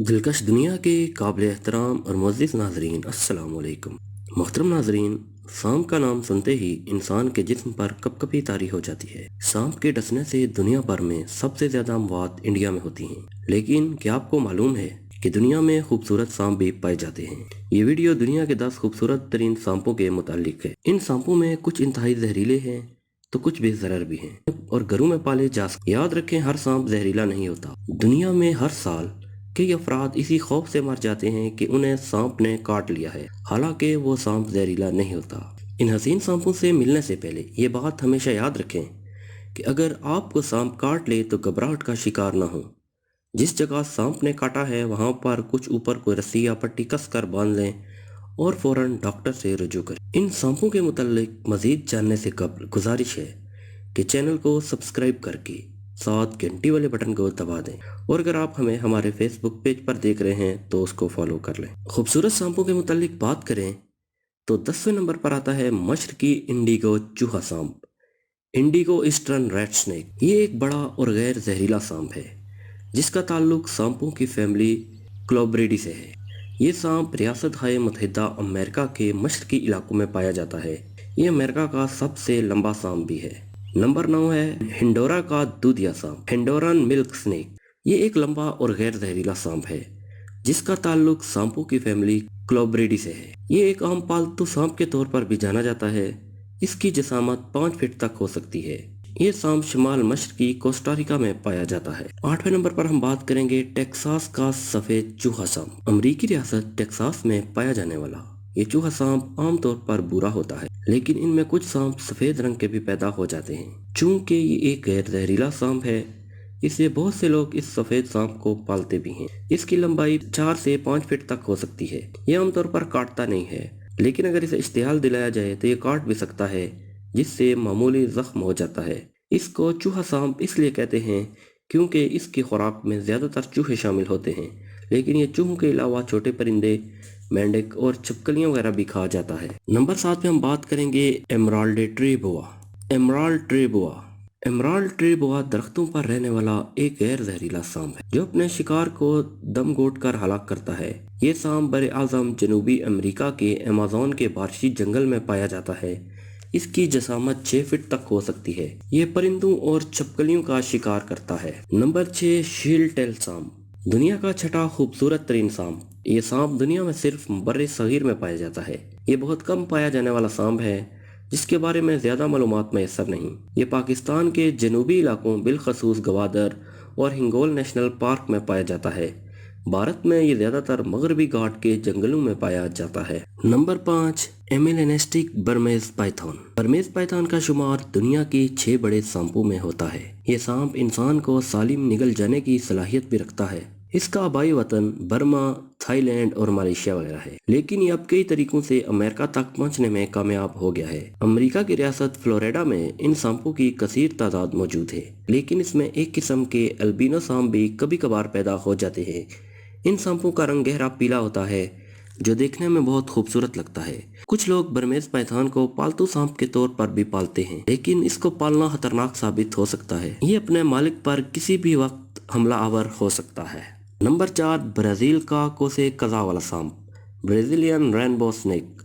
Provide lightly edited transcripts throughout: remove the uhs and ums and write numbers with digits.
دلکش دنیا کے قابل احترام اور معزز ناظرین، السلام علیکم۔ محترم ناظرین، سانپ کا نام سنتے ہی انسان کے جسم پر کپ کپی طاری ہو جاتی ہے۔ سانپ کے ڈسنے سے دنیا بھر میں سب سے زیادہ اموات انڈیا میں ہوتی ہیں، لیکن کیا آپ کو معلوم ہے کہ دنیا میں خوبصورت سانپ بھی پائے جاتے ہیں؟ یہ ویڈیو دنیا کے 10 خوبصورت ترین سانپوں کے متعلق ہے۔ ان سانپوں میں کچھ انتہائی زہریلے ہیں تو کچھ بے ضرر بھی ہیں اور گھروں میں پالے جا سکتے۔ یاد رکھیں، ہر سانپ زہریلا نہیں ہوتا۔ دنیا میں ہر سال کئی افراد اسی خوف سے مر جاتے ہیں کہ انہیں سانپ نے کاٹ لیا ہے، حالانکہ وہ سانپ زہریلا نہیں ہوتا۔ ان حسین سانپوں سے ملنے سے پہلے یہ بات ہمیشہ یاد رکھیں کہ اگر آپ کو سانپ کاٹ لے تو گھبراہٹ کا شکار نہ ہو۔ جس جگہ سانپ نے کاٹا ہے وہاں پر کچھ اوپر کوئی رسی یا پٹی کس کر باندھ لیں اور فوراً ڈاکٹر سے رجوع کریں۔ ان سانپوں کے متعلق مزید جاننے سے قبل گزارش ہے کہ چینل کو سبسکرائب کر کے ساتھ گھنٹی والے بٹن کو دبا دیں، اور اگر آپ ہمیں ہمارے فیس بک پیج پر دیکھ رہے ہیں تو اس کو فالو کر لیں۔ خوبصورت سانپوں کے متعلق بات کریں تو 10ویں نمبر پر آتا ہے مشرقی انڈیگو چوہا سانپ، انڈیگو ایسٹرن ریڈ سنیک۔ یہ ایک بڑا اور غیر زہریلا سانپ ہے جس کا تعلق سانپوں کی فیملی کلوبریڈی سے ہے۔ یہ سانپ ریاست متحدہ امریکہ کے مشرقی علاقوں میں پایا جاتا ہے۔ یہ امریکہ کا سب سے لمبا سانپ بھی ہے۔ نمبر 9 ہے ہنڈورا کا دودھیا سانپ، ہنڈورن ملک سنیک۔ یہ ایک لمبا اور غیر زہریلا سانپ ہے جس کا تعلق سانپوں کی فیملی کلوبریڈی سے ہے۔ یہ ایک عام پالتو سانپ کے طور پر بھی جانا جاتا ہے۔ اس کی جسامت 5 فٹ تک ہو سکتی ہے۔ یہ سانپ شمال مشرقی کوسٹاریکا میں پایا جاتا ہے۔ 8ویں نمبر پر ہم بات کریں گے ٹیکساس کا سفید چوہا سانپ، امریکی ریاست ٹیکساس میں پایا جانے والا یہ چوہا سانپ عام طور پر بھورا ہوتا ہے، لیکن ان میں کچھ سانپ سفید رنگ کے بھی پیدا ہو جاتے ہیں۔ چونکہ یہ ایک غیر زہریلا سانپ ہے، اس لیے بہت سے لوگ اس سفید سانپ کو پالتے بھی ہیں۔ اس کی لمبائی 4 سے 5 فٹ تک ہو سکتی ہے۔ یہ عام طور پر کاٹتا نہیں ہے، لیکن اگر اسے اشتعال دلایا جائے تو یہ کاٹ بھی سکتا ہے، جس سے معمولی زخم ہو جاتا ہے۔ اس کو چوہا سانپ اس لیے کہتے ہیں کیونکہ اس کی خوراک میں زیادہ تر چوہے شامل ہوتے ہیں، لیکن یہ چوہوں کے علاوہ چھوٹے پرندے، مینڈک اور چھپکلیاں وغیرہ بھی کھا جاتا ہے۔ نمبر 7 میں ہم بات کریں گے ایمرالڈ ٹری بوا، ایمرالڈ ٹری بوا۔ ایمرالڈ ٹری بوا درختوں پر رہنے والا ایک غیر زہریلا سانپ ہے جو اپنے شکار کو دم گھونٹ کر ہلاک کرتا ہے۔ یہ سانپ براعظم جنوبی امریکہ کے ایمیزون کے بارشی جنگل میں پایا جاتا ہے۔ اس کی جسامت 6 فٹ تک ہو سکتی ہے۔ یہ پرندوں اور چھپکلیوں کا شکار کرتا ہے۔ نمبر 6 شیل ٹیل سانپ، دنیا کا چھٹا خوبصورت ترین سانپ۔ یہ سانپ دنیا میں صرف بر صغیر میں پایا جاتا ہے۔ یہ بہت کم پایا جانے والا سانپ ہے جس کے بارے میں زیادہ معلومات میسر نہیں۔ یہ پاکستان کے جنوبی علاقوں بالخصوص گوادر اور ہنگول نیشنل پارک میں پایا جاتا ہے۔ بھارت میں یہ زیادہ تر مغربی گھاٹ کے جنگلوں میں پایا جاتا ہے۔ Number 5 amethystine Burmese python, Burmese python کا شمار دنیا کی 6 بڑے سانپوں میں ہوتا ہے۔ یہ سانپ انسان کو سالم نگل جانے کی صلاحیت بھی رکھتا ہے۔ اس کا آبائی وطن برما، تھائی لینڈ اور ملیشیا وغیرہ ہے، لیکن یہ اب کئی طریقوں سے امریکہ تک پہنچنے میں کامیاب ہو گیا ہے۔ امریکہ کی ریاست فلوریڈا میں ان سانپوں کی کثیر تعداد موجود ہے، لیکن اس میں ایک قسم کے البینو سانپ بھی کبھی کبھار پیدا ہو جاتے ہیں۔ ان سانپوں کا رنگ گہرا پیلا ہوتا ہے جو دیکھنے میں بہت خوبصورت لگتا ہے۔ کچھ لوگ برمیز پائتھون کو پالتو سانپ کے طور پر بھی پالتے ہیں، لیکن اس کو پالنا خطرناک ثابت ہو سکتا ہے۔ یہ اپنے مالک پر کسی بھی وقت حملہ آور ہو سکتا ہے۔ نمبر 4 برازیل کا کوسے قزا والا سانپ، بریزیلین رینبو سنیک۔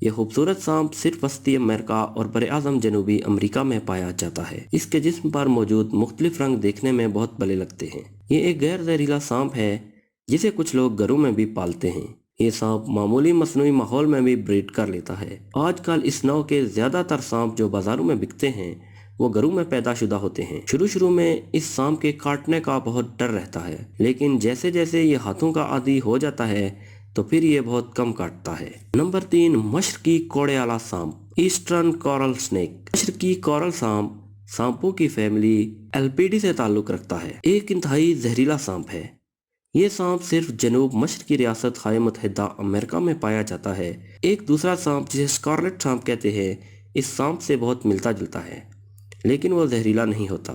یہ خوبصورت سانپ صرف وسطی امریکہ اور براعظم جنوبی امریکہ میں پایا جاتا ہے۔ اس کے جسم پر موجود مختلف رنگ دیکھنے میں بہت بھلے لگتے ہیں۔ یہ ایک غیر زہریلا سانپ ہے جسے کچھ لوگ گھروں میں بھی پالتے ہیں۔ یہ سانپ معمولی مصنوعی ماحول میں بھی بریڈ کر لیتا ہے۔ آج کل اس نوع کے زیادہ تر سانپ جو بازاروں میں بکتے ہیں وہ گھروں میں پیدا شدہ ہوتے ہیں۔ شروع میں اس سانپ کے کاٹنے کا بہت ڈر رہتا ہے، لیکن جیسے جیسے یہ ہاتھوں کا عادی ہو جاتا ہے تو پھر یہ بہت کم کاٹتا ہے۔ نمبر 3 مشرقی کوڑے والا سانپ، ایسٹرن کورل سنیک۔ مشرقی کورل سانپ سانپوں کی فیملی ایلپیڈی سے تعلق رکھتا ہے۔ ایک انتہائی زہریلا سانپ ہے۔ یہ سانپ صرف جنوب مشرقی ریاست متحدہ امریکہ میں پایا جاتا ہے۔ ایک دوسرا سانپ جسے سکارلیٹ سانپ کہتے ہیں اس سانپ سے بہت ملتا جلتا ہے، لیکن وہ زہریلا نہیں ہوتا۔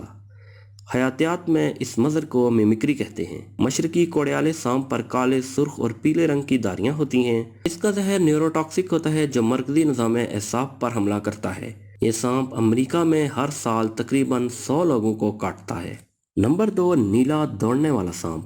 حیاتیات میں اس منظر کو میمکری کہتے ہیں۔ مشرقی کوڑیالے سانپ پر کالے، سرخ اور پیلے رنگ کی داریاں ہوتی ہیں۔ اس کا زہر نیوروٹاکسک ہوتا ہے جو مرکزی نظام اعصاب پر حملہ کرتا ہے۔ یہ سانپ امریکہ میں ہر سال تقریباً 100 لوگوں کو کاٹتا ہے۔ نمبر 2 نیلا دوڑنے والا سانپ،